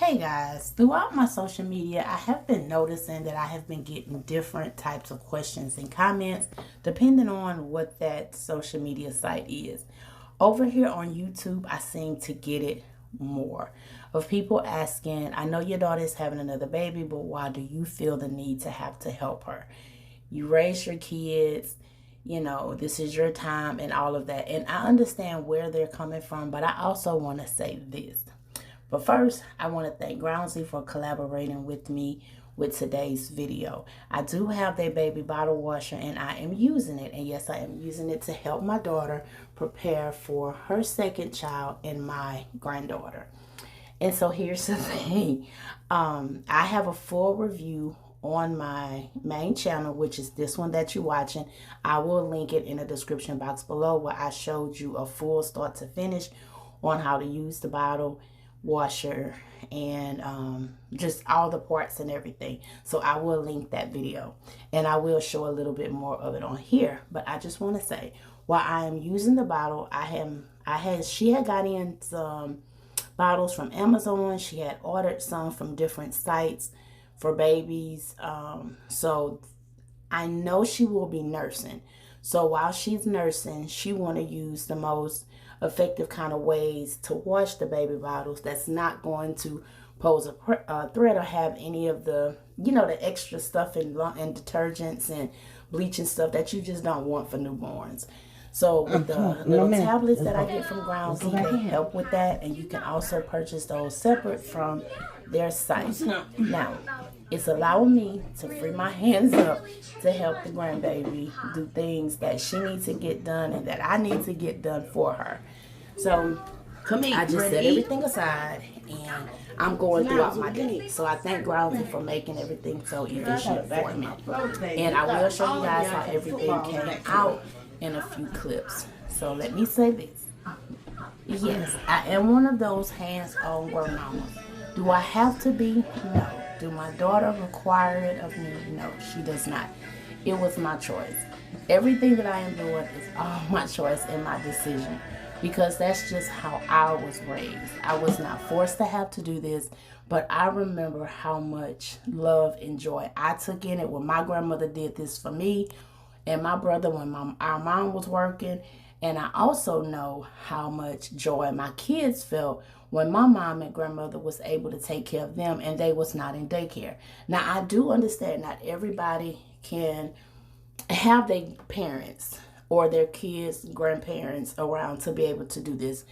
Hey guys, throughout my social media, I have been noticing that I have been getting different types of questions and comments depending on what that social media site is. Over here on YouTube, I seem to get it more of people asking, I know your daughter is having another baby, but why do you feel the need to have to help her? You raise your kids, this is your time and all of that. And I understand where they're coming from, but I also want to say this. But first, I want to thank Grownsy for collaborating with me with today's video. I do have their baby bottle washer and I am using it. And yes, I am using it to help my daughter prepare for her second child and my granddaughter. And so here's the thing. I have a full review on my main channel, which is this one that you're watching. I will link it in the description box below, where I showed you a full start to finish on how to use the bottle washer and just all the parts and everything. So I will link that video and I will show a little bit more of it on here. But I just want to say, while I am using the bottle, she had got in some bottles from Amazon. She had ordered some from different sites for babies. So I know she will be nursing. So while she's nursing, she want to use the most effective kind of ways to wash the baby bottles that's not going to pose a threat or have any of the, the extra stuff and detergents and bleach and stuff that you just don't want for newborns. So with the little tablets that I get from Grownsy, they help with that. And you can also purchase those separate from their site. Now, it's allowing me to free my hands up to help the grandbaby do things that she needs to get done and that I need to get done for her. So I just set everything aside and I'm going throughout my day. So I thank Grownsy for making everything so efficient for me. And I will show you guys how everything came out in a few clips. So let me say this. Yes, I am one of those hands-on work mamas. Do I have to be? No. Do my daughter require it of me? No, she does not. It was my choice. Everything that I am doing is all my choice and my decision, because that's just how I was raised. I was not forced to have to do this, but I remember how much love and joy I took in it when my grandmother did this for me and my brother when our mom was working. And I also know how much joy my kids felt when my mom and grandmother was able to take care of them and they was not in daycare. Now, I do understand not everybody can have their parents or their kids' grandparents around to be able to do this.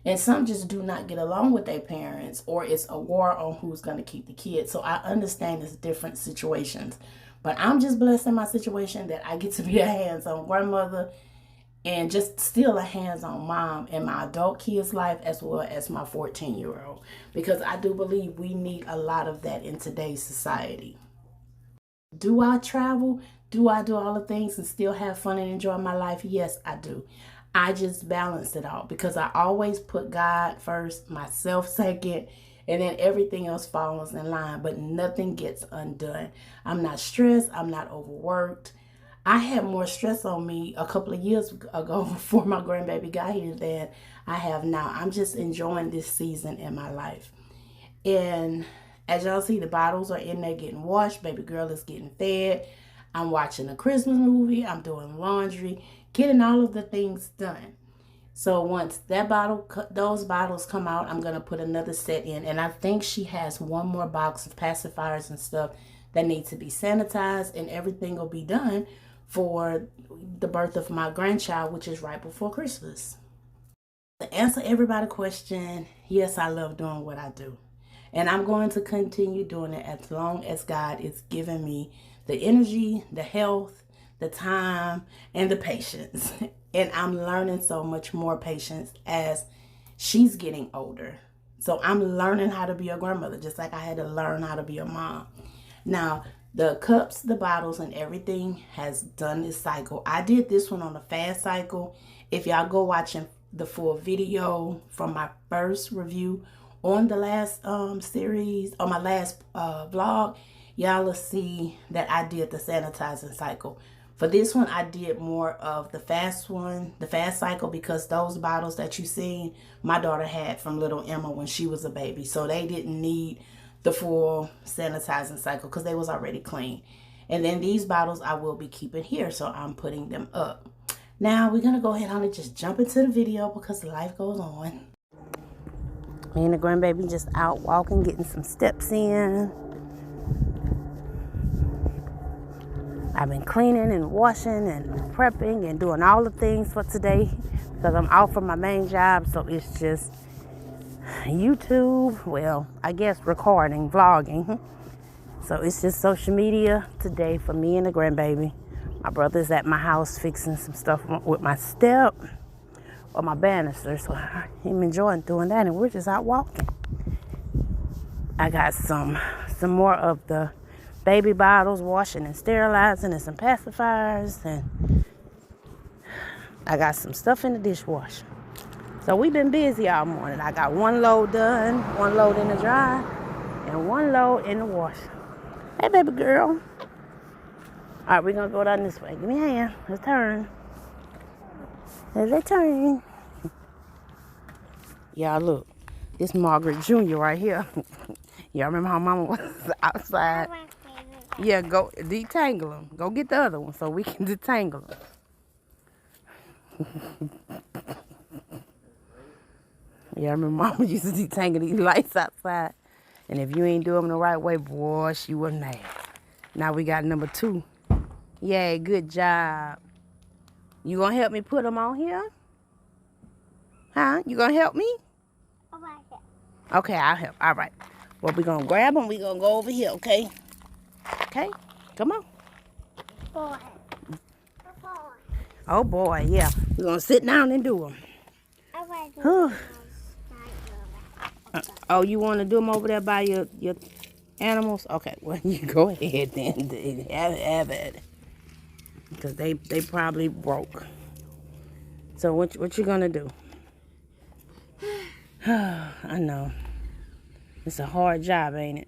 And some just do not get along with their parents, or it's a war on who's going to keep the kids. So I understand it's different situations. But I'm just blessed in my situation that I get to be a hands-on grandmother and just still a hands-on mom in my adult kids' life as well as my 14-year-old. Because I do believe we need a lot of that in today's society. Do I travel? Do I do all the things and still have fun and enjoy my life? Yes, I do. I just balance it out because I always put God first, myself second, and then everything else follows in line, but nothing gets undone. I'm not stressed. I'm not overworked. I had more stress on me a couple of years ago before my grandbaby got here than I have now. I'm just enjoying this season in my life. And as y'all see, the bottles are in there getting washed. Baby girl is getting fed. I'm watching a Christmas movie. I'm doing laundry, getting all of the things done. So once those bottles come out, I'm going to put another set in. And I think she has one more box of pacifiers and stuff that need to be sanitized, and everything will be done for the birth of my grandchild, which is right before Christmas. To answer everybody's question, yes, I love doing what I do. And I'm going to continue doing it as long as God is giving me the energy, the health, the time, and the patience. And I'm learning so much more patience as she's getting older. So I'm learning how to be a grandmother, just like I had to learn how to be a mom. Now, the cups, the bottles, and everything has done this cycle. I did this one on a fast cycle. If y'all go watching the full video from my first review on the last series, on my last vlog, y'all will see that I did the sanitizing cycle For this one, I did more of the fast one, the fast cycle, because those bottles that you seen, my daughter had from little Emma when she was a baby. So they didn't need the full sanitizing cycle because they was already clean. And then these bottles I will be keeping here, so I'm putting them up. Now we're going to go ahead on and just jump into the video because life goes on. Me and the grandbaby just out walking, getting some steps in. I've been cleaning and washing and prepping and doing all the things for today because I'm off from my main job. So it's just YouTube, well, I guess recording, vlogging. So it's just social media today for me and the grandbaby. My brother's at my house fixing some stuff with my step or my banister. So I'm enjoying doing that, and we're just out walking. I got some more of the baby bottles, washing and sterilizing, and some pacifiers, and I got some stuff in the dishwasher. So we've been busy all morning. I got one load done, one load in the dry, and one load in the washer. Hey, baby girl. All right, we're going to go down this way. Give me a hand. Let's turn. Let's turn. Y'all, look. This Margaret Jr. right here. Y'all remember how Mama was outside? Yeah, go detangle them. Go get the other one so we can detangle them. Yeah, I remember Mama used to detangle these lights outside. And if you ain't do them the right way, boy, she was mad. Now we got number 2. Yeah, good job. You gonna help me put them on here? Huh? You gonna help me? Okay, I'll help. All right. Well, we're gonna grab them. We're gonna go over here, okay? Okay, come on. Boy. Oh boy, yeah. We're gonna sit down and do them. Oh, you want to do them over there by your animals? Okay, well, you go ahead then. Have it. Because they probably broke. So what you gonna do? I know. It's a hard job, ain't it?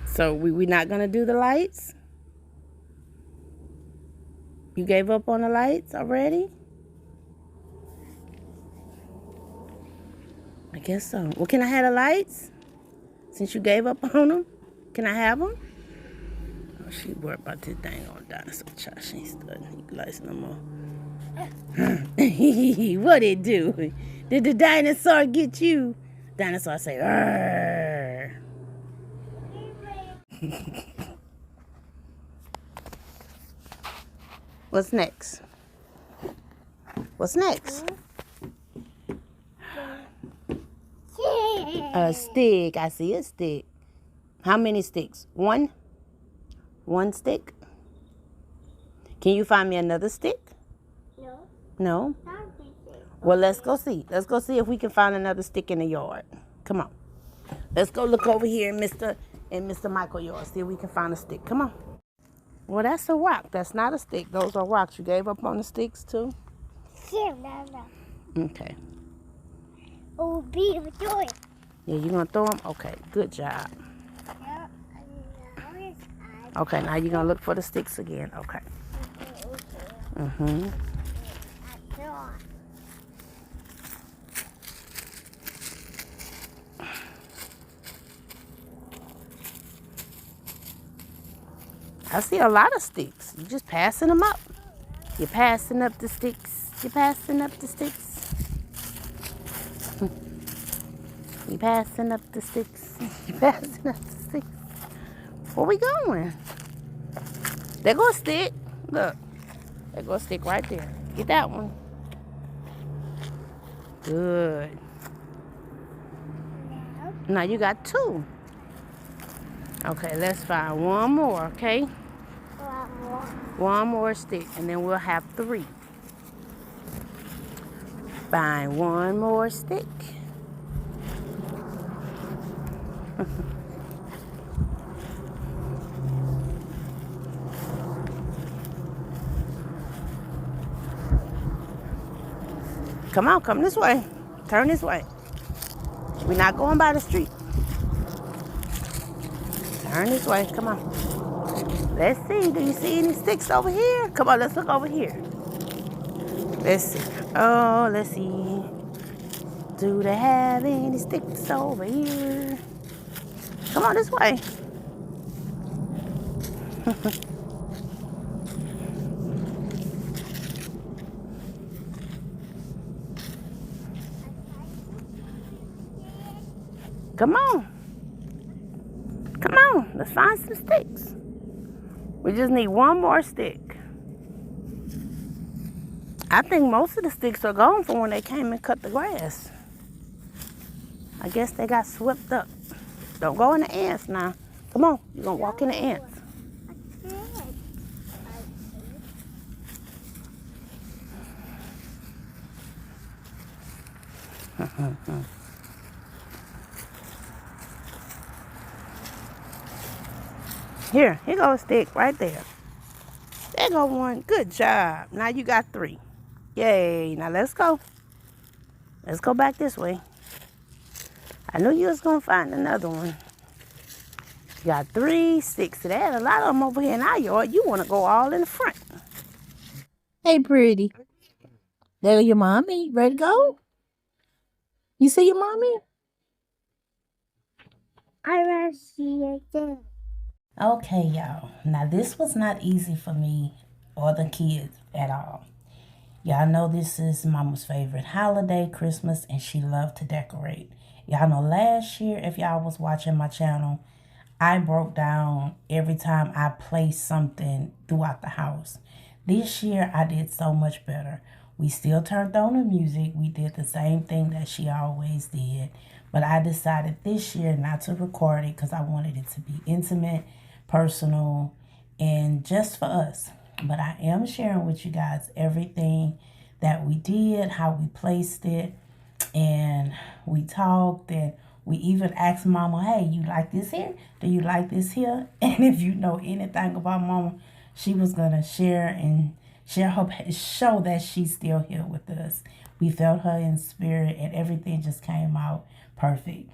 So we not gonna do the lights? You gave up on the lights already? I guess so. Well, can I have the lights? Since you gave up on them? Can I have them? Oh, she worried about this dang on dinosaur child. She ain't studying lights no more. What it do? Did the dinosaur get you? Dinosaur say, "Arr." What's next? What's next? A stick. I see a stick. How many sticks? One? One stick? Can you find me another stick? No. No? Well, let's go see. Let's go see if we can find another stick in the yard. Come on. Let's go look over here in Mr. Michael's yard. See if we can find a stick. Come on. Well, that's a rock. That's not a stick. Those are rocks. You gave up on the sticks, too? No. Okay. Oh, be able to do it. Yeah, you going to throw them? Okay, good job. Okay, now you're going to look for the sticks again. Okay. Mm-hmm. I see a lot of sticks. You're just passing them up. You're passing up the sticks. You're passing up the sticks. You're passing up the sticks. You're passing up the sticks. Where we going? There goes a stick. Look. There goes a stick right there. Get that one. Good. Now you got 2. Okay, let's find one more, okay? One more stick, and then we'll have 3. Find one more stick. Come on, come this way. Turn this way. We're not going by the street. Turn this way. Come on. Let's see. Do you see any sticks over here? Come on, let's look over here. Let's see. Oh, let's see. Do they have any sticks over here? Come on this way. Come on. Come on. Let's find some sticks. We just need one more stick. I think most of the sticks are gone from when they came and cut the grass. I guess they got swept up. Don't go in the ants now. Come on. You're going to walk in the ants. Here goes a stick right there. There go one. Good job. Now you got 3. Yay. Now let's go. Let's go back this way. I knew you was going to find another one. You got 3 sticks. There's a lot of them over here in our yard. You want to go all in the front. Hey, pretty. There your mommy. Ready to go? You see your mommy? I want to see it again. Okay, y'all. Now, this was not easy for me or the kids at all. Y'all know this is Mama's favorite holiday, Christmas, and she loved to decorate. Y'all know last year, if y'all was watching my channel, I broke down every time I placed something throughout the house. This year, I did so much better. We still turned on the music. We did the same thing that she always did. But I decided this year not to record it because I wanted it to be intimate, personal, and just for us. But I am sharing with you guys everything that we did, how we placed it, and we talked, and we even asked Mama, hey, you like this here? Do you like this here? And if you know anything about Mama, she was going to share her, show that she's still here with us. We felt her in spirit, and everything just came out perfect.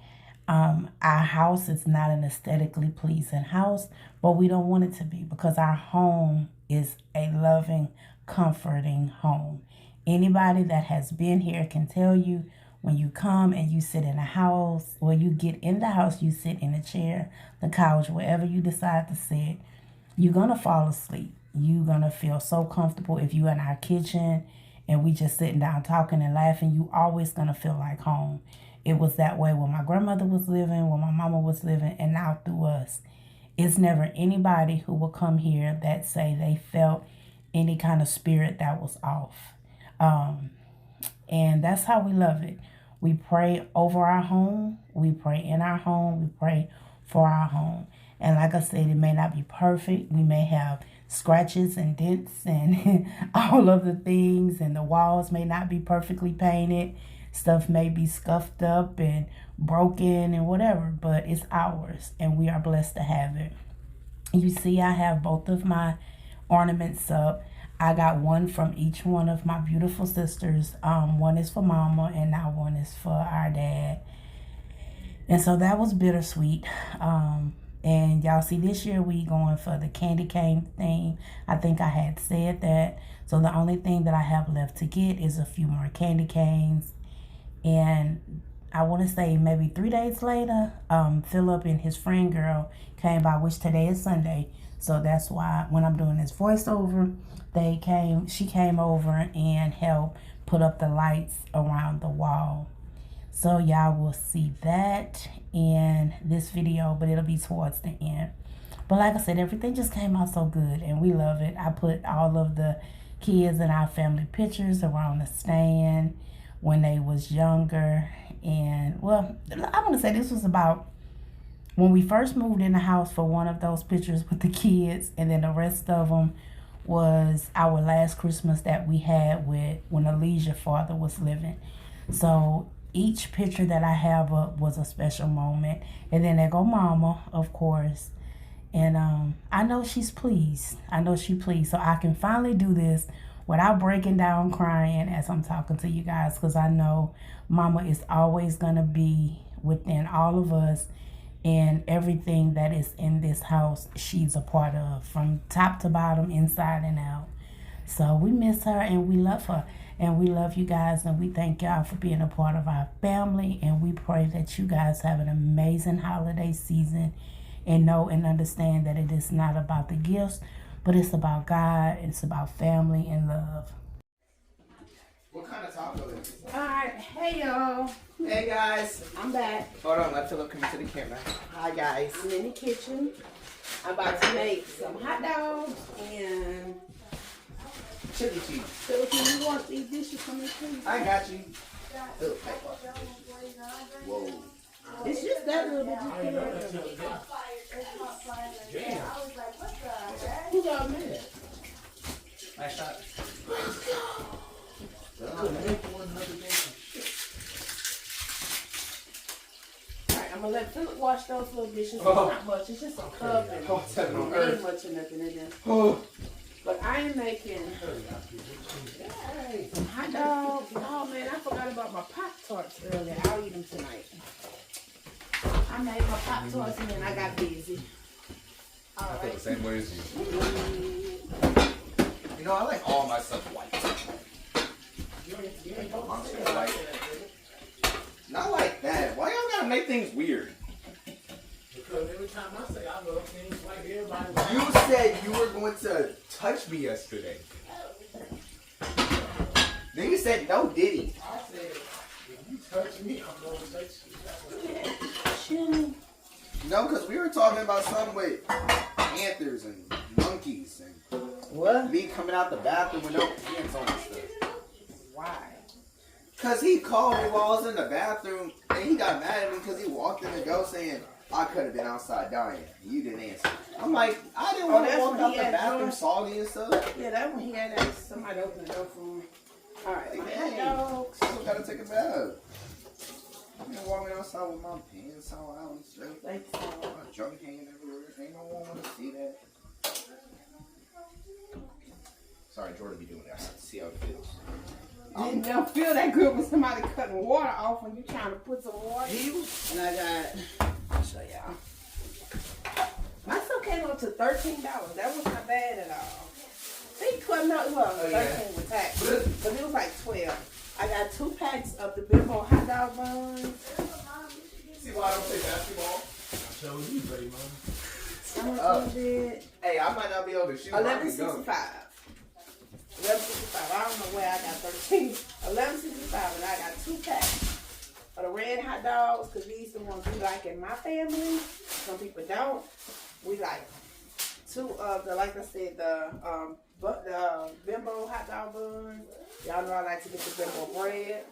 Our house is not an aesthetically pleasing house, but we don't want it to be because our home is a loving, comforting home. Anybody that has been here can tell you when you come and you sit in a house, or you get in the house, you sit in a chair, the couch, wherever you decide to sit, you're going to fall asleep. You're going to feel so comfortable. If you're in our kitchen and we just sitting down talking and laughing, you always going to feel like home. It was that way when my grandmother was living, when my mama was living, and now through us. It's never anybody who will come here that say they felt any kind of spirit that was off. And that's how we love it. We pray over our home. We pray in our home. We pray for our home. And like I said, it may not be perfect. We may have scratches and dents and all of the things, and the walls may not be perfectly painted. Stuff may be scuffed up and broken and whatever, but it's ours and we are blessed to have it. You see, I have both of my ornaments up. I got one from each one of my beautiful sisters. One is for Mama and now one is for our dad. And so that was bittersweet. And y'all see, this year we going for the candy cane theme. I think I had said that. So the only thing that I have left to get is a few more candy canes. And I want to say maybe 3 days later, Philip and his friend girl came by, which today is Sunday. So that's why when I'm doing this voiceover, she came over and helped put up the lights around the wall. So y'all will see that in this video, but it'll be towards the end. But like I said, everything just came out so good and we love it. I put all of the kids and our family pictures around the stand when they was younger. And well, I want to say this was about when we first moved in the house for one of those pictures with the kids, and then the rest of them was our last Christmas that we had with when Alijah father was living. So each picture that I have up was a special moment. And then there go Mama, of course. And I know she's pleased. I know she's pleased. So I can finally do this without breaking down crying as I'm talking to you guys, because I know Mama is always going to be within all of us. And everything that is in this house, she's a part of, from top to bottom, inside and out. So we miss her and we love her. And we love you guys, and we thank y'all for being a part of our family. And we pray that you guys have an amazing holiday season, and know and understand that it is not about the gifts, but it's about God, and it's about family and love. What kind of taco is it? Alright, hey y'all. Hey guys. I'm back. Hold on, let Philip come to the camera. Hi guys. I'm in the kitchen. I'm about to make some hot dogs and Chili cheese. Philip, you want these dishes from me, please? I got you. Philip, whoa. It's just that little bit. Who got mad? Nice shot. Alright, I'm gonna let Philip wash those little dishes. It's not much. It's just a cup and there ain't much of nothing in there. But I am making some hot dogs. Oh man, I forgot about my Pop-Tarts earlier. I'll eat them tonight. I made my Pop-Tarts and then I got busy. I feel the same way as you. You know, I like all my stuff white. Not like that. Why y'all gotta make things weird? Because every time I say I love things like everybody. You said you were going to touch me yesterday. Then you said no, did he? I said, if you touch me, I'm going to touch you. No, because we were talking about something with panthers and monkeys and What? me coming out the bathroom with no pants on and stuff. Why? Because he called me while I was in the bathroom and he got mad at me because he walked in the door saying, I could have been outside dying. You didn't answer. I'm like, I didn't want to that's walk when out he the had bathroom yours? soggy and stuff. Yeah, that one he had asked somebody to open the door for him. Alright, my hot Hey, dogs. still gotta take a bath. I've been walking outside with my pants all out and stuff. Thank you. My junk hanging everywhere. Ain't no one want to see that. Sorry, Jordan be doing that. See how it feels. It don't feel that good when somebody cutting water off when you trying to put some water. And I got, I'll show y'all. My stuff came up to $13. That was not bad at all. They cutting up, well, 13 with tax, but it was like 12. I got 2 packs of the Bimbo hot dog buns. See why I don't play basketball? I told you, baby, man. How much was it? Hey, I might not be able to shoot. $11.65. $11.65. I don't know where I got 13. $11.65, and I got 2 packs of the red hot dogs, because these the ones we like in my family. Some people don't. We like 2 of the, like I said, the Bimbo hot dog buns. Y'all know I like to get the Bimbo bread.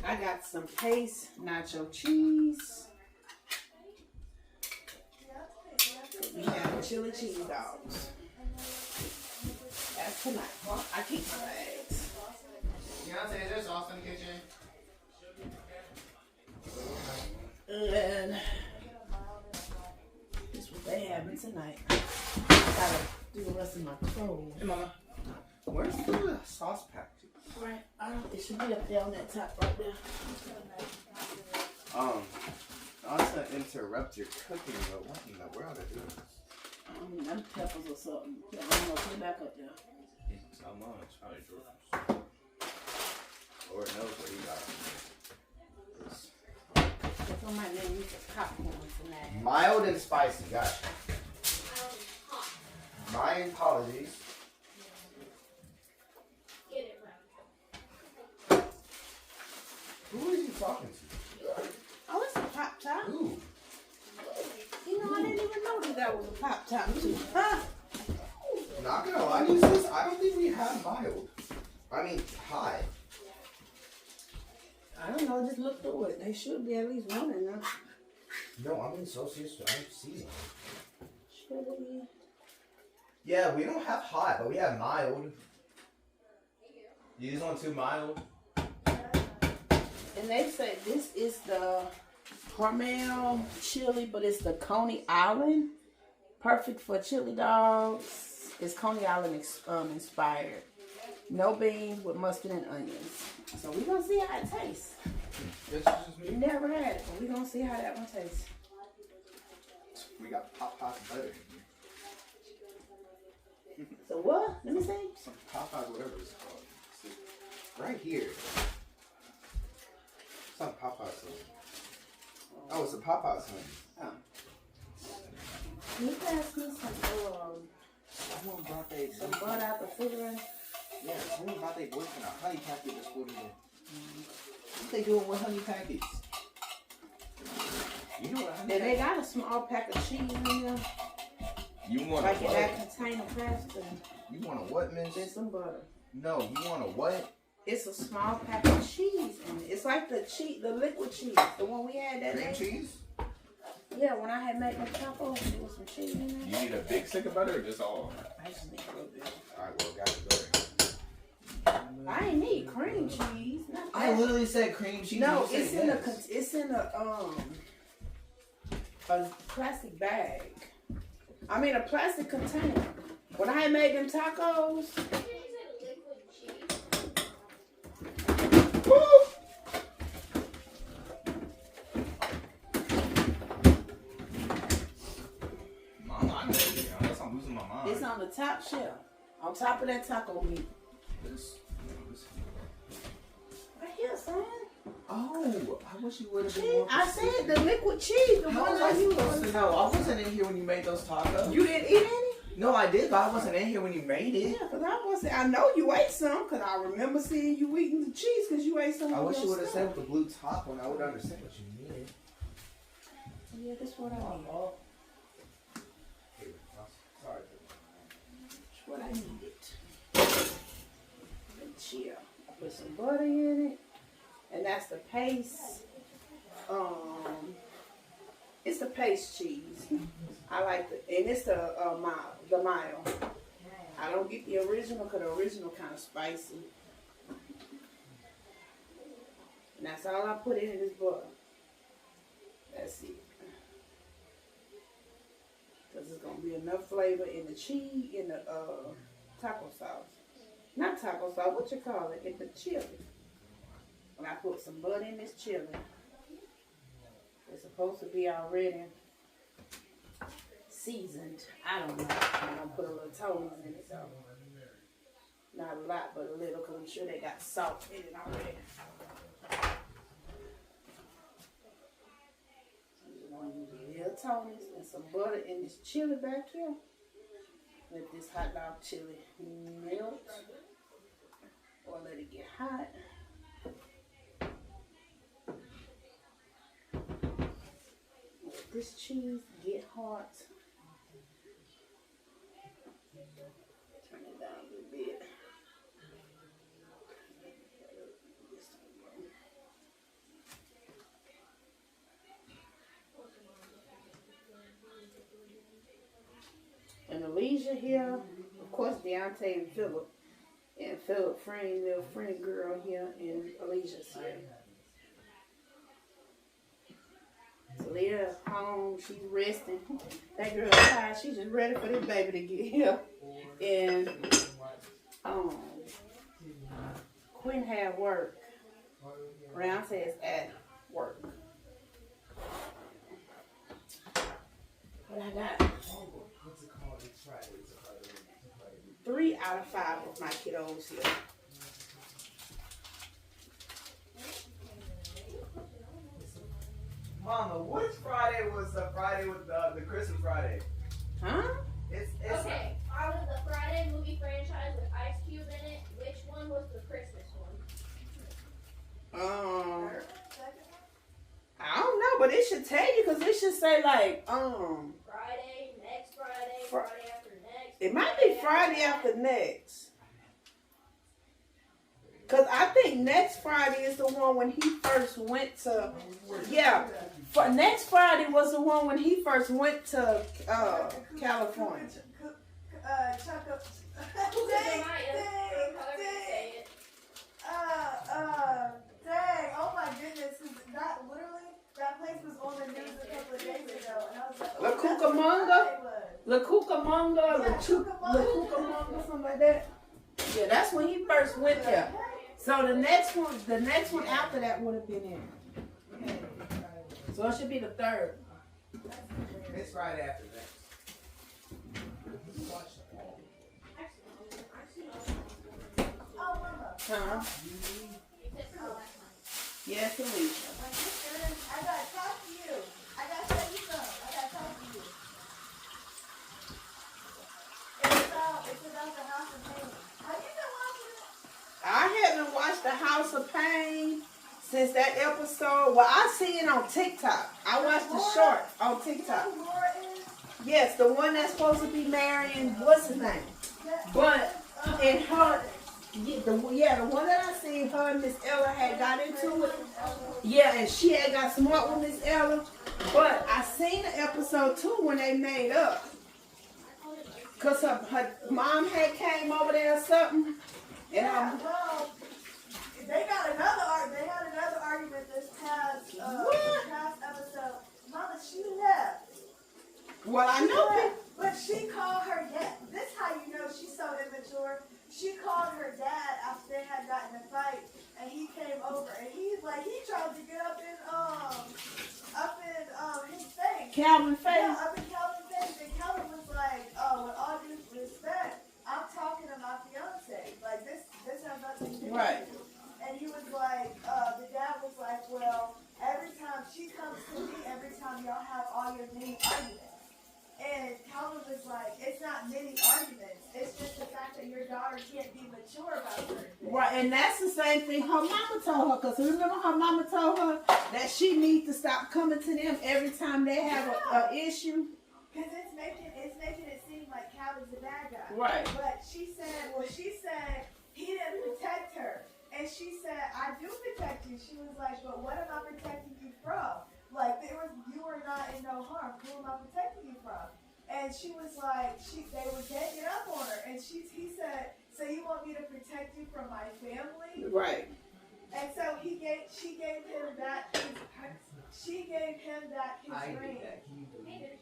I got some Pace nacho cheese. We have chili cheese dogs. That's tonight. Well, I keep my bags. Beyonce, is there sauce in the kitchen? And this is what they having tonight. Gotta do the rest of my clothes. Hey, Mama. Where's the sauce pack? Right. It should be up there on that top right there. Not to interrupt your cooking, but what in the world are you doing? Them peppers or something. Yeah, I'm gonna put it back up there. How much? Probably Jordan's. Lord knows what he got. I might need some popcorn from that. Mild and spicy, gotcha. My apologies. Who are you talking to? Oh, it's a pop top. Who? You know, I didn't even know that was a pop top too. Huh? Not gonna lie to you, sis, I don't think we have mild. I mean, high. I don't know, just look through it. There should be at least one in there. No, I'm being so serious. I don't see it. Chili. Yeah, we don't have high, but we have mild. You just want too mild? And they say this is the Hormel chili, but it's the Coney Island. Perfect for chili dogs. It's Coney Island inspired. No beans with mustard and onions. So we're going to see how it tastes. This is just We me. never had it, but we gonna see how that one tastes. We got Popeyes butter in here. So what? Let me see. Some Popeyes, whatever it's called. See, right here. Some Popeyes sauce. Oh, it's a Popeyes honey. Oh. Can you pass me Someone brought they some butter out the refrigerator? yeah, someone brought their boyfriend a honey packet this morning. What they doing with honey packets? You know what a honey And they packet? got a small pack of cheese in there. You want Like a in that what? container pasta. You want a what, miss? And some butter. No, you want a what? It's a small pack of cheese in it. It's like the liquid cheese. The one we had that Cream day. cheese? Yeah, when I had made my tacos, there was some cheese in there. You need a big stick of butter or just all? I just need a little bit. Alright, well, got the butter. I ain't need cream cheese. Not I that. literally said cream cheese. No, You said it's yes. in a plastic bag. I mean a plastic container. When I had made them tacos, Mama, I know it. Unless I'm losing my mind. it's on the top shelf. On top of that taco meat. This. Right here, son. Oh, I wish you would have been Cheese. more I said specific. the liquid cheese, the How one was I that you supposed to know? I wasn't in here when you made those tacos. You didn't eat any? No, I did, but I wasn't in here when you made it. Yeah, because I wasn't. I know you ate some because I remember seeing you eating the cheese because you ate some. I of wish your you would have stuff. said with the blue top one. I would understand what you needed. Yeah, that's what I need. Sorry. That's what I needed. And chill. I put some butter in it, and that's the paste. It's the paste cheese. I like the, and it's the mild. I don't get the original because the original kind of spicy. And that's all I put in this butter. That's it. Because it's going to be enough flavor in the cheese, in the taco sauce. Not taco sauce, what you call it? In the chili. When I put some butter in this chili, it's supposed to be already seasoned. I don't know. I'm going to put a little Tony's in it, though. Not a lot, but a little, because I'm sure they got salt in it already. A little Tony's and some butter in this chili back here. Let this hot dog chili melt. Or let it get hot. Let this cheese get hot. Turn it down a little bit. And Alijah here, of course, Deontay and Philip. And Philip, little friend girl here, and Alijah's here. Taliah home, she's resting. That girl tired, she's just ready for this baby to get here. And Quinn had work. Round says at work. What I got? 3 out of 5 of my kiddos here. Mama, which Friday was the Friday with the Christmas Friday? Huh? It's Okay, out of the Friday movie franchise with Ice Cube in it, which one was the Christmas one? I don't know, but it should tell you because it should say like Friday, next Friday, Friday after next. it might be Friday after next. Cause I think next Friday is the one when he first went to next Friday was the one when he first went to California. Dang, oh my goodness, that place was on the news a couple of days ago, and I was like, La Cucamonga, something like that. Yeah, that's when he first went there. So the next one after that would have been in. So it should be the third. It's right after that. Oh, Mama. Huh? Yes, Alijah. I gotta talk to you. I gotta tell you something. I gotta talk to you. It's about the House of Pain. Have you been watching it? I haven't watched The House of Pain since that episode. Well, I see it on TikTok. I watched the short on You know TikTok. who Laura is? Yes, the one that's supposed to be marrying, what's his name? But in her, the one that I seen, her and Miss Ella had got into it. Yeah, and she had got smart with Miss Ella. But I seen the episode too when they made up. Cause her mom had came over there or something. And Yeah, well, they had another argument this past episode. Mama, she left. well, I know. But she called her dad. This how you know she's so immature. She called her dad after they had gotten in a fight, and he came over, and he tried to get up in his face. Calvin face. Yeah, up in Calvin's face, and Calvin was like, "Oh, with all due respect, I'm talking to my fiance. Like this has nothing to do with Right. you." And he was like, the dad was like, "Well, every time she comes to me, every time y'all have all your many arguments." And Calvin was like, it's not many arguments. It's just the fact that your daughter can't be mature about certain things. Right, and that's the same thing her mama told her. Because remember her mama told her that she needs to stop coming to them every time they have a issue? Because it's making it seem like Calvin's the bad guy. Right. But she said he didn't protect her. And she said, I do protect you. She was like, but what am I protecting you from? Like, you were not in no harm. Who am I protecting you from? And she was like, they were ganging up on her. And he said, so you want me to protect you from my family? Right. And so she gave him back his ring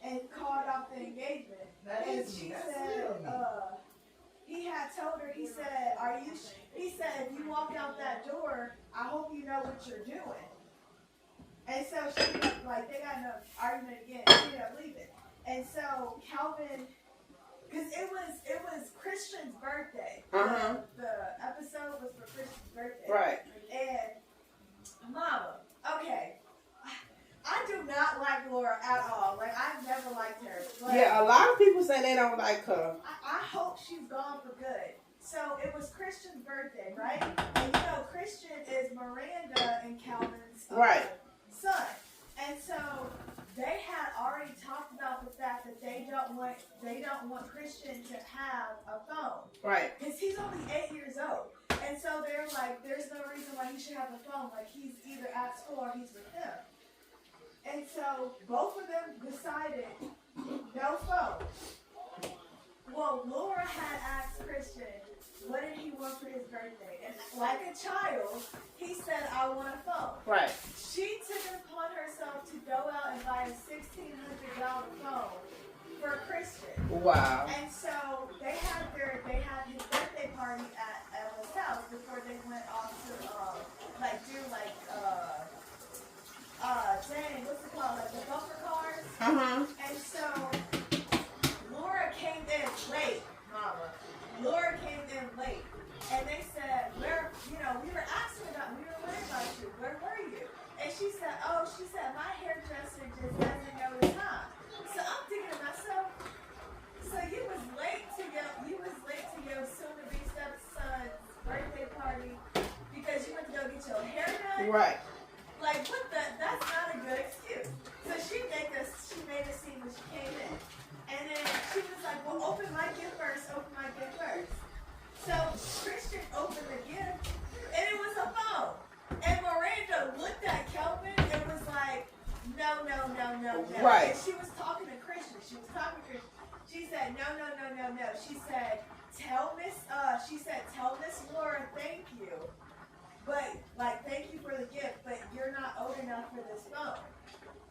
and called off the engagement. And she said, he had told her, he said, if you walk out that door, I hope you know what you're doing. And so she they got in an argument again. She ended up leaving. And so Calvin, because it was Christian's birthday. Uh-huh. The episode was for Christian's birthday. Right. And Mama, okay, I do not like Laura at all. Like, I've never liked her. But Yeah, a lot of people say they don't like her. I hope she's gone for good. So it was Christian's birthday, right? And Christian is Miranda and Calvin's Right. son. And so they had already talked about the fact that they don't want Christian to have a phone. Right. Because he's only 8 years old. And so they're like, there's no reason why he should have a phone. Like, he's either at school or he's with them. And so both of them decided no phone. Well, Laura had asked Christian, what did he want for his birthday? And like a child, he said, I want a phone. Right. She took it upon herself to go out and buy a $1,600 phone for Christian. Wow. And so they had his birthday party at his house before they went off to what's it called? Like the bumper cars. Uh-huh. And so Laura came in late, Mama. Laura came in late. And they said, we were asking about, we were worried about you. Where were you? And she said, my hairdresser just doesn't know the time. So I'm thinking to myself, so you was late to your soon-to-be stepson's birthday party because you went to go get your hair done? Right. Like, that's not a good excuse. So she made it seem when she came in. And then she was like, well, open my gift first. So Christian opened the gift, and it was a phone. And Miranda looked at Kelvin and was like, no. Right. And she was talking to Christian. She said, no. She said, tell Miss Laura, thank you. But, thank you for the gift, but you're not old enough for this phone.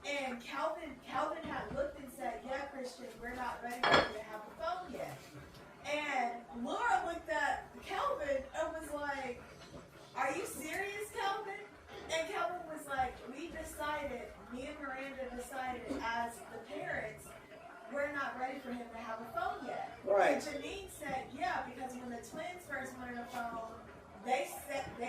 And Calvin had looked and said, yeah, Christian, we're not ready for you to have a phone yet. And Laura looked at Calvin and was like, are Right. Janine said, yeah, because when the twins first wanted a phone, they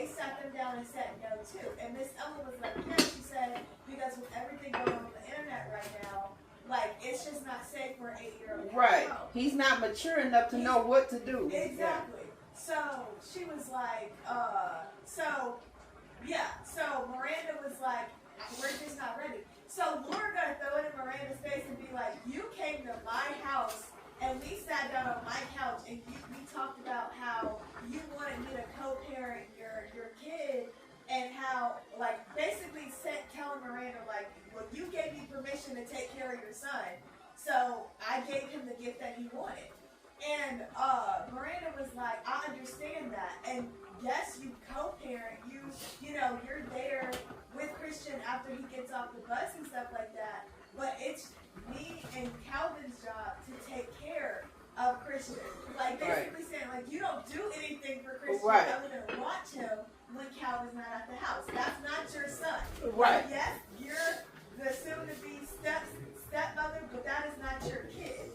sat them down and said no too. And Miss Ella was like, yeah, she said, because with everything going on the internet right now, like it's just not safe for an 8-year-old. Right. He's not mature enough to know what to do. Exactly. So she was like, so Miranda was like, we're just not ready. So Laura gonna throw it in Miranda's face and be like, you came to my house and we sat down on my couch and we talked about how you wanted me to co-parent your kid and how, like, basically telling Miranda, like, well, you gave me permission to take care of your son, so I gave him the gift that he wanted. And Miranda was like, I understand that, and yes, you co-parent, you know, you're there with Christian after he gets off the bus and stuff like that, but it's me and Calvin's job to take care of Christian. Like, basically saying, like, you don't do anything for Christian other than watch him when Calvin's not at the house. That's not your son. Right. Yes, you're the soon-to-be stepmother, but that is not your kid.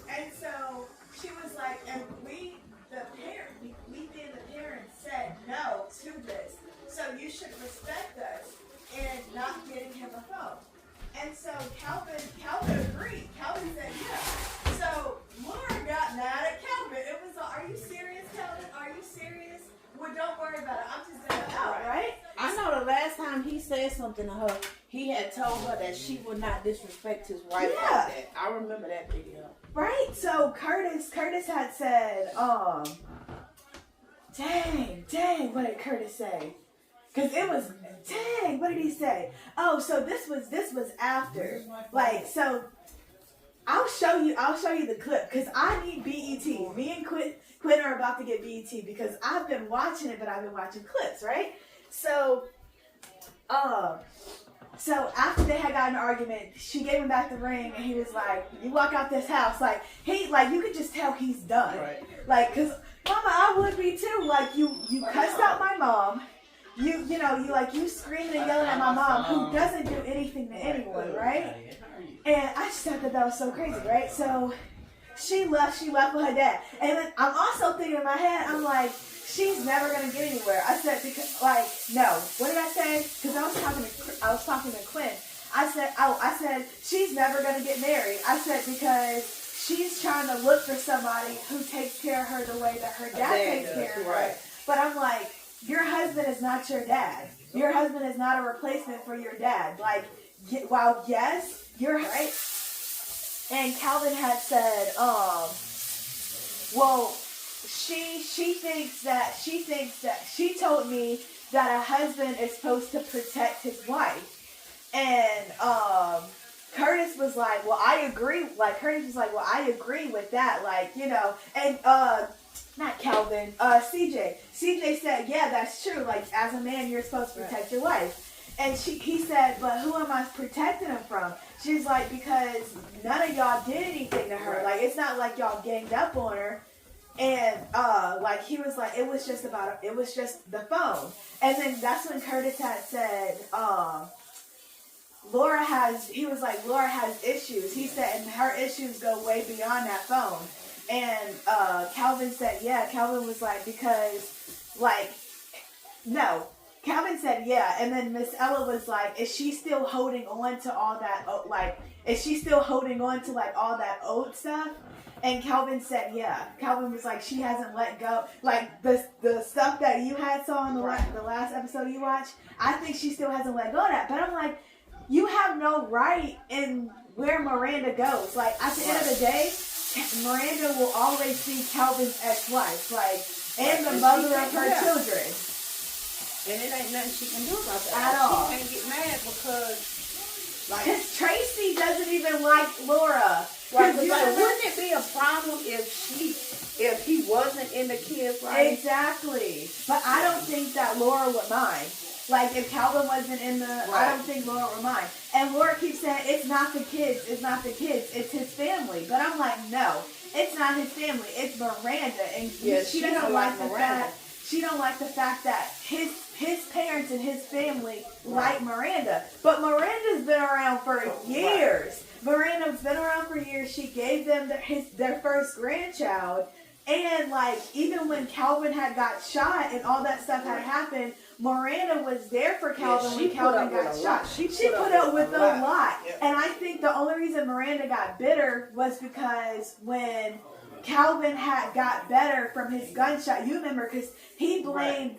And so she was like, and we being the parents, said no to this. So you should respect us and not getting him a phone. And so Calvin agreed. Calvin said yeah. So Laura got mad at Calvin. It was like, are you serious, Calvin? Are you serious? Well, don't worry about it. I'm just going to out, right? I know the last time he said something to her, he had told her that she would not disrespect his wife like that. I remember that video. Right? So Curtis had said, dang, what did Curtis say? Because it was, dang, what did he say? Oh, so this was after. Like, so I'll show you the clip because I need BET. Me and Quinn are about to get BET because I've been watching it, but I've been watching clips, right? So after they had got in an argument, she gave him back the ring, and he was like, "You walk out this house." Like you could just tell he's done. Right. Like, cause Mama, I would be too. Like you cussed out my mom. You screaming and yelling at my mom, who doesn't do anything to anyone, right? And I just thought that was so crazy, right? So she left with her dad. And then I'm also thinking in my head, I'm like, she's never gonna get anywhere. I said, because, like, no. What did I say? Because I was talking to Quinn. I said, she's never gonna get married. I said, because she's trying to look for somebody who takes care of her the way that her dad takes care of her. Right. But I'm like, your husband is not your dad. Your husband is not a replacement for your dad. Like, while yes, you're right. And Calvin had said, well, she thinks that she told me that a husband is supposed to protect his wife. And Curtis was like, well, I agree. Like, Curtis was like, well, I agree with that. Like, you know, and not Calvin, CJ. CJ said, yeah, that's true. Like, as a man, you're supposed to protect your wife. And he said, but who am I protecting him from? She's like, because none of y'all did anything to her. Like, it's not like y'all ganged up on her. And, like, he was like, it was just the phone. And then that's when Curtis had said, Laura has issues. He said, and her issues go way beyond that phone. And, Calvin said, yeah. Calvin was like, because, like, no. Calvin said, yeah. And then Miss Ella was like, is she still holding on to all that, all that old stuff? And Calvin said, yeah. Calvin was like, she hasn't let go. Like, the stuff that you had saw in the last episode you watched, I think she still hasn't let go of that. But I'm like, you have no right in where Miranda goes. Like, at the end of the day, Miranda will always be Calvin's ex-wife. Like, and the mother of her children. And it ain't nothing she can do about that. At all. She can't get mad because, like, because Tracy doesn't even like Laura. Right, but like, wouldn't it be a problem if he wasn't in the kids' life? Exactly. But I don't think that Laura would mind. Like, if Calvin wasn't in the, I don't think Laura would mind. And Laura keeps saying, it's not the kids, it's his family. But I'm like, no, it's not his family, it's Miranda. And she doesn't like the fact, she don't like the fact that his parents and his family like Miranda. But Miranda's been around for years. Miranda's been around for years. She gave them their first grandchild. And like, even when Calvin had got shot and all that stuff had happened, Miranda was there for Calvin when Calvin got shot. She put up with a lot. Yep. And I think the only reason Miranda got bitter was because when Calvin had got better from his gunshot, you remember, because he blamed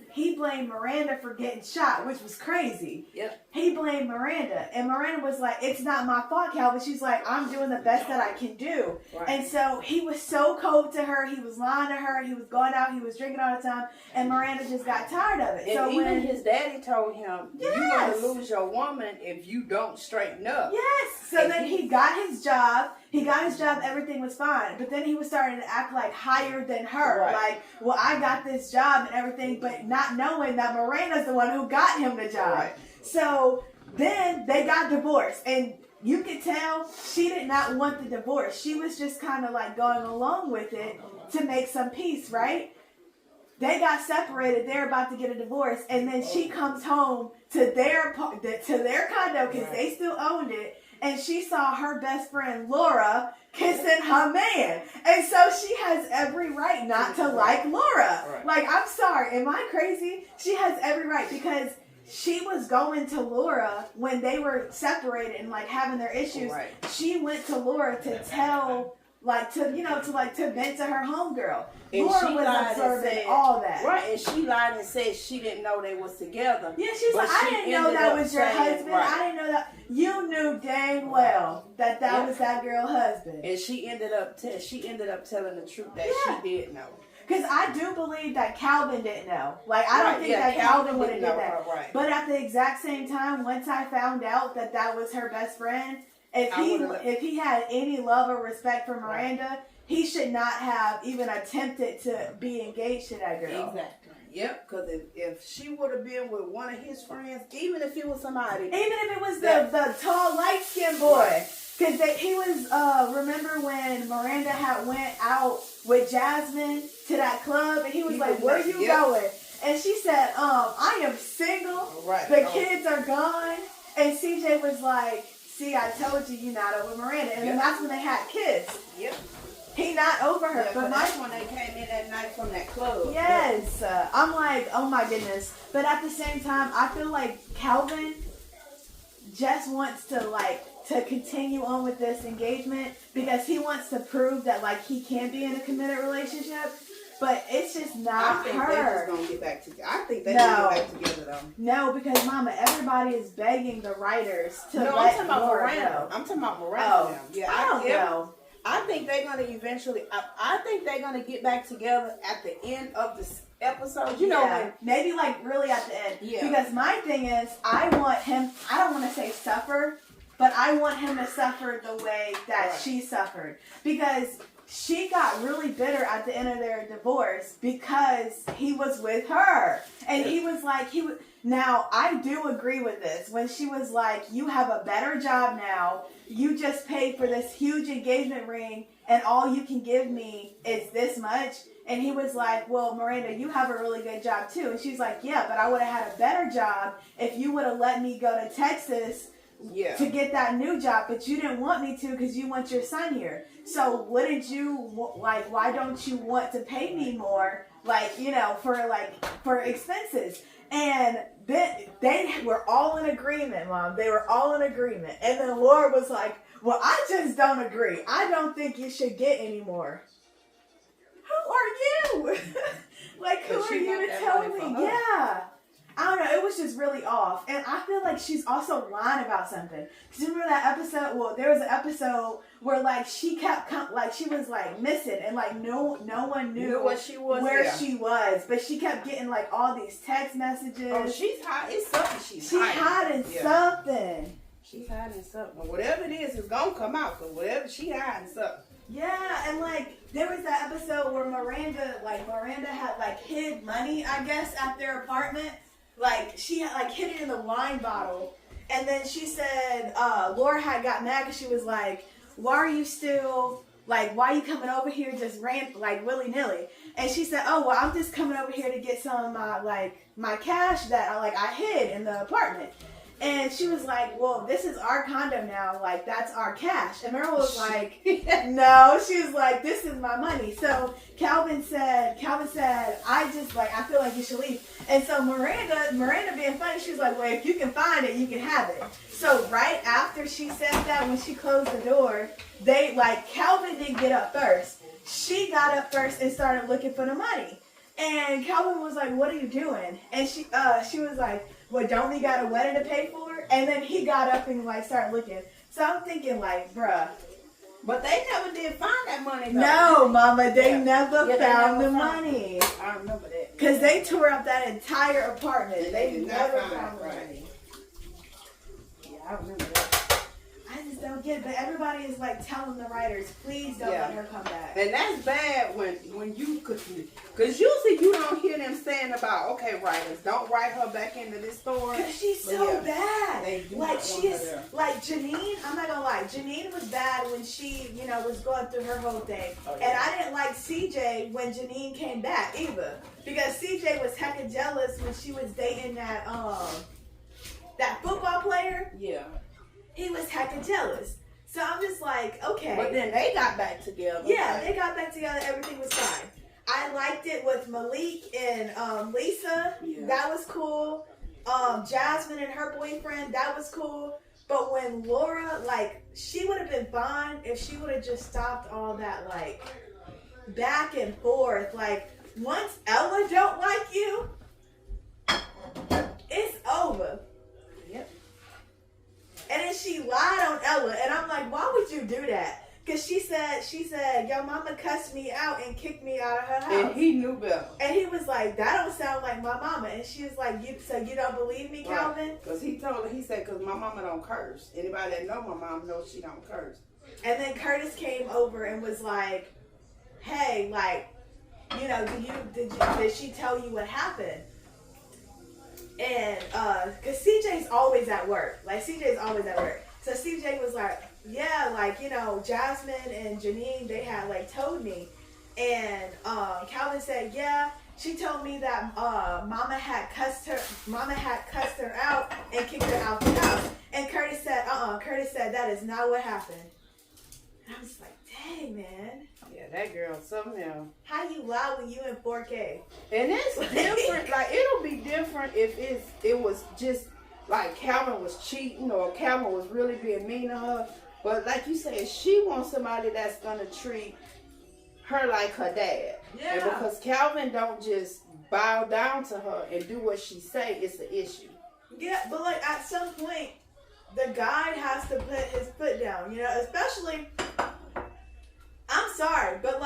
Miranda for getting shot, which was crazy. Yep. He blamed Miranda, and Miranda was like, "It's not my fault, Calvin." She's like, "I'm doing the best that I can do." Right. And so he was so cold to her. He was lying to her. He was going out. He was drinking all the time, and Miranda just got tired of it. And so even his daddy told him, "You're going to lose your woman if you don't straighten up." Yes. So and then he got his job. He got his job, everything was fine. But then he was starting to act like higher than her. Right. Like, well, I got this job and everything, but not knowing that Miranda's the one who got him the job. Right. So then they got divorced. And you could tell she did not want the divorce. She was just kind of like going along with it to make some peace, right? They got separated. They're about to get a divorce. And then she comes home to their condo because they still owned it. And she saw her best friend Laura kissing her man. And so she has every right not to like Laura. Right. Like, I'm sorry, am I crazy? She has every right because she was going to Laura when they were separated and like having their issues. Right. She went to Laura to tell, like, to vent to her homegirl. And Laura was observing all that. Right, and she lied and said she didn't know they was together. Yeah, she's like, I didn't know that was your husband. Right. I didn't know that. You knew dang well that was that girl's husband. And she ended up telling the truth that she did know. Because I do believe that Calvin didn't know. Like, I don't think that Calvin would have did that. Right. But at the exact same time, once I found out that was her best friend, if he had any love or respect for Miranda, he should not have even attempted to be engaged to that girl. Exactly. Yep, because if she would have been with one of his friends, even if it was somebody. Even if it was the tall, light-skinned boy. Because he was, remember when Miranda had went out with Jasmine to that club, and he was like, where are you going? And she said, I am single. Right. The kids are gone. And CJ was like, see, I told you you're not over Miranda. And then that's when they had kids. Yep. He not over her. Yeah, but that's when they came in that night from that club. Yes. I'm like, oh my goodness. But at the same time, I feel like Calvin just wants to continue on with this engagement because he wants to prove that like he can be in a committed relationship. But it's just not her. I think they're just going to get back together. I think they're going to get back together, though. No, because, Mama, everybody is begging the writers to let I'm talking about Miranda. I'm talking about Miranda. Oh, yeah, I don't know. I think they're going to eventually, I think they're going to get back together at the end of this episode. You know, when, maybe like really at the end. Yeah. Because my thing is, I want him, I don't want to say suffer, but I want him to suffer the way that she suffered. Because she got really bitter at the end of their divorce because he was with her. And he was like, now, I do agree with this. When she was like, you have a better job now. You just paid for this huge engagement ring and all you can give me is this much. And he was like, well, Miranda, you have a really good job too. And she's like, yeah, but I would have had a better job if you would have let me go to Texas to get that new job. But you didn't want me to because you want your son here. So wouldn't you, like, why don't you want to pay me more, like, you know, for expenses? And they were all in agreement, Mom. They were all in agreement. And then Laura was like, well, I just don't agree. I don't think you should get any more. Who are you? Like, who are you to tell me? Yeah. I don't know. It was just really off. And I feel like she's also lying about something. Because you remember that episode? Well, there was an episode where, like, she kept, she was, like, missing. And, like, no one knew what she was, where she was. But she kept getting, like, all these text messages. Oh, she's hiding. It's something she's hiding. Something. She's hiding something. Whatever it is, it's going to come out. Because whatever she hiding something. Yeah, and, like, there was that episode where Miranda had, like, hid money, I guess, at their apartment. Like, she had, like, hid it in the wine bottle. And then she said, Laura had got mad because she was like, why are you still, like, why are you coming over here just willy-nilly? And she said, "Oh, well, I'm just coming over here to get some of my cash that I hid in the apartment." And she was like, "Well, this is our condo now. Like, that's our cash." And Meryl was like, "No." She was like, "This is my money." So Calvin said, "I feel like you should leave." And so Miranda being funny, she was like, "Well, if you can find it, you can have it." So right after she said that, when she closed the door, Calvin didn't get up first. She got up first and started looking for the money. And Calvin was like, "What are you doing?" And she was like, "Well, don't we got a wedding to pay for?" And then he got up and started looking. So I'm thinking bruh. But they never did find that money though. No, Mama, they never found the money. I remember that. Because they tore up that entire apartment. They did not never find found the it, right. money. Yeah, I remember that. I just don't get it. But everybody is telling the writers, please don't let her come back. And that's bad when you could, because usually you don't hear them saying about, okay, writers, don't write her back into this story. Because she's so bad. They do Like, not she want her is, there. like, Janine, I'm not going to lie. Janine was bad when she, was going through her whole thing. And I didn't like CJ when Janine came back either. Because CJ was hecka jealous when she was dating that football player. Yeah. He was hecka jealous. So I'm just like, okay. But then they got back together. Yeah, they got back together. Everything was fine. I liked it with Malik and Lisa. Yeah. That was cool. Jasmine and her boyfriend. That was cool. But when Laura, she would have been fine if she would have just stopped all that, back and forth. Once Ella don't like you, it's over. Yep. And then she lied on Ella, and I'm like, why would you do that? Because she said, your mama cussed me out and kicked me out of her house. And he knew better. And he was like, that don't sound like my mama. And she was like, so you don't believe me, Calvin? Because he told her, he said, because my mama don't curse. Anybody that know my mom knows she don't curse. And then Curtis came over and was like, hey, did she tell you what happened? And because CJ's always at work. CJ's always at work. So CJ was like, yeah, Jasmine and Janine, they had told me. And Calvin said, yeah, she told me that mama had cussed her out and kicked her out the house. And Curtis said, Curtis said that is not what happened. And I was like, dang, man. Yeah, that girl, something else. How you lie when you in 4K? And it's different. It'll be different if it was just Calvin was cheating or Calvin was really being mean to her. But like you said, she wants somebody that's gonna treat her like her dad. Yeah. And because Calvin don't just bow down to her and do what she say, it's an issue. Yeah, but at some point, the guy has to put his foot down. Especially. I'm sorry, but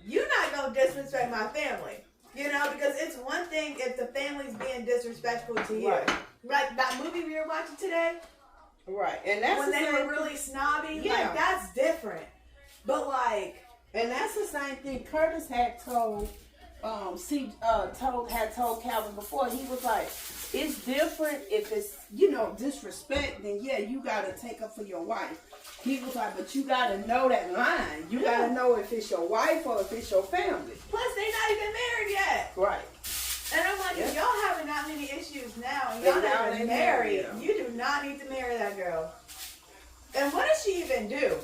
you're not gonna disrespect my family, because it's one thing if the family's being disrespectful to you. Right. Like that movie we were watching today, Right, and that's when the they same were really snobby, Yeah. that's different. But and that's the same thing Curtis had told told Calvin before. He was like, it's different if it's disrespect, then yeah, you gotta take up for your wife. He was like, but you gotta know that line. You gotta know if it's your wife or if it's your family. plus they not even married yet. Right. And I'm like, if y'all having that many issues now and y'all not even married, you do not need to marry that girl. And what does she even do?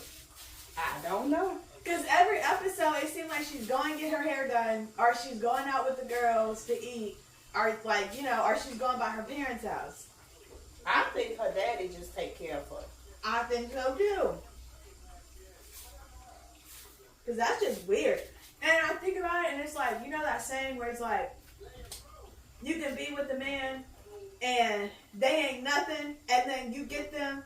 I don't know. Because every episode, it seems like she's going to get her hair done, or she's going out with the girls to eat, or or she's going by her parents' house. I think her daddy just take care of her. I think so too. Because that's just weird. And I think about it, and it's that saying where it's you can be with the man, and they ain't nothing, and then you get them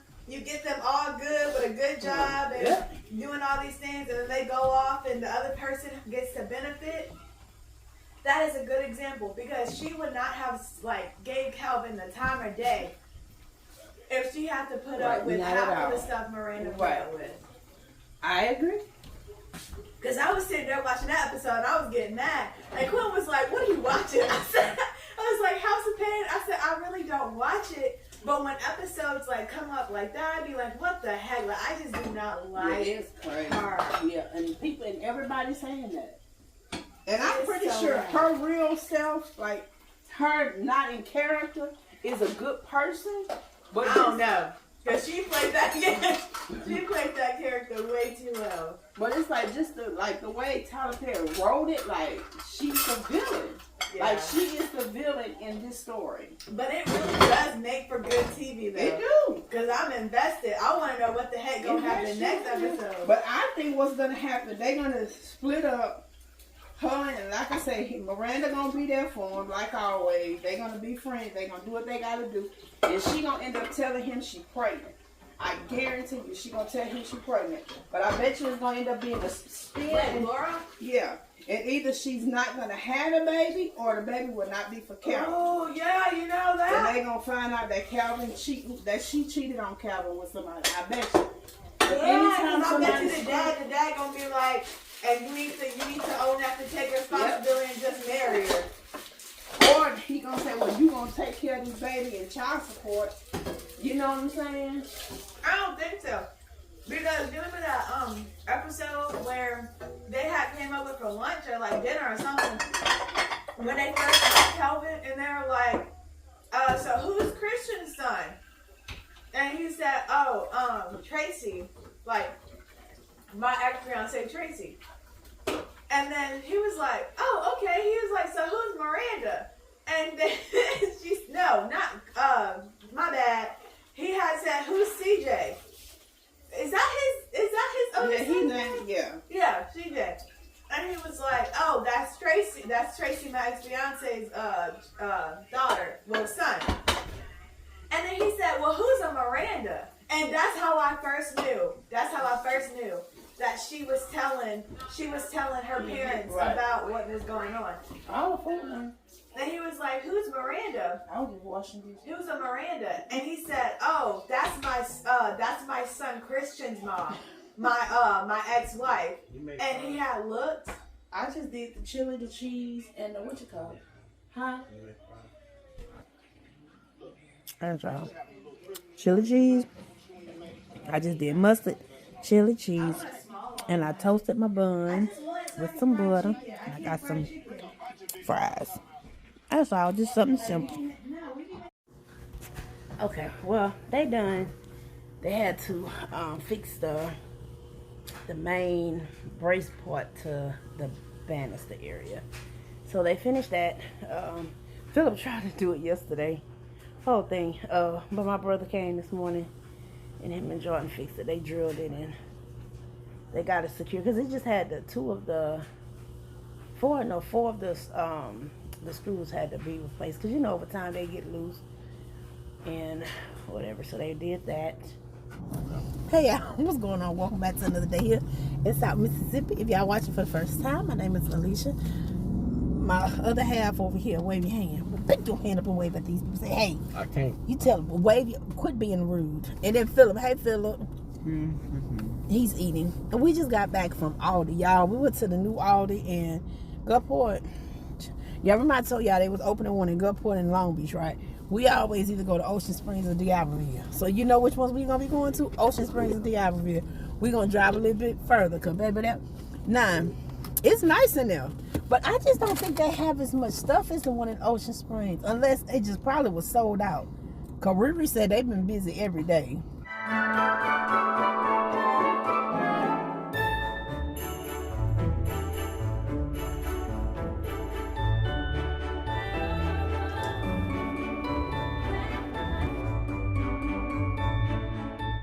all good with a good job and doing all these things, and then they go off and the other person gets to benefit. That is a good example, because she would not have gave Calvin the time of day if she had to put up with half of the stuff Miranda put up with. I agree. Because I was sitting there watching that episode and I was getting mad. And Quinn was like, what are you watching? I was like, House of Pain? I said, I really don't watch it. But when episodes come up like that, I'd be like, what the heck? I just do not like It is crazy. her. Yeah, and everybody's saying that. And I'm It's pretty so sure bad. her real self, like her not in character, is a good person. But I don't know. Because she played that character way too well. But it's like just the way Tyler Perry wrote it, like she's the villain. Yeah. Like she is the villain in this story. But it really does make for good TV, though. It do. Because I'm invested. I want to know what the heck going to happen next episode. But I think what's gonna happen, they're gonna split up. Her and like I say, Miranda gonna be there for him like always. They gonna be friends. They gonna do what they gotta do, and she gonna end up telling him she pregnant. I guarantee you, she gonna tell him she pregnant. But I bet you it's gonna end up being a spin. Wait, Laura? Yeah, and either she's not gonna have a baby, or the baby will not be for Calvin. Oh, yeah, you know that? And they gonna find out that Calvin that she cheated on Calvin with somebody. I bet you. But Yeah, because I bet somebody you the dad gonna be like, and you need to own that to take responsibility and just marry her. or he gonna say, well, you gonna take care of this baby and child support. You know what I'm saying? I don't think so. Because you remember that episode where they had came up with for lunch or like dinner or something when they first met Kelvin and they were like, so who's Christian's son? And he said, Tracy, like my ex-fiance Tracy. And then he was like, oh, okay. He was like, so who's Miranda? And then my bad. He had said, who's CJ? Is that his other son? Yeah, CJ. And he was like, oh, that's Tracy. That's Tracy, my ex-fiance's daughter, well, son. And then he said, well, who's a Miranda? And that's how I first knew. That she was telling her parents about what was going on. And he was like, who's Miranda? I was just watching this. Who's a Miranda? And he said, oh, that's my son Christian's mom, my ex-wife. And he had looked. I just did the chili, the cheese, and the what you call it? Huh? That's all. Chili cheese. I just did mustard, chili cheese, and I toasted my bun with some butter. And I got some fries. That's all, just something simple. Okay, well, they done. They had to fix the main brace part to the banister area. So they finished that. Philip tried to do it yesterday, whole thing. But my brother came this morning, and him and Jordan fixed it. They drilled it in. They got it secure because it just had four of the screws had to be replaced because over time they get loose and whatever. So they did that. Hey y'all, what's going on? Welcome back to another day here in South Mississippi. If y'all watching for the first time, my name is Alijah. My other half over here, wave your hand. Pick your hand up and wave at these people. Say, hey. I can't. You tell them, quit being rude. And then Philip, hey Philip. Mm-hmm. He's eating. And we just got back from Aldi, y'all. We went to the new Aldi in Gulfport. Y'all remember I told y'all they was opening one in Gulfport and Long Beach, right? We always either go to Ocean Springs or D'Iberville. So you know which ones we gonna be going to? Ocean Springs and D'Iberville. We gonna drive a little bit further, cause baby, it's nice in there. But I just don't think they have as much stuff as the one in Ocean Springs, unless it just probably was sold out. Cause Riri said they've been busy every day.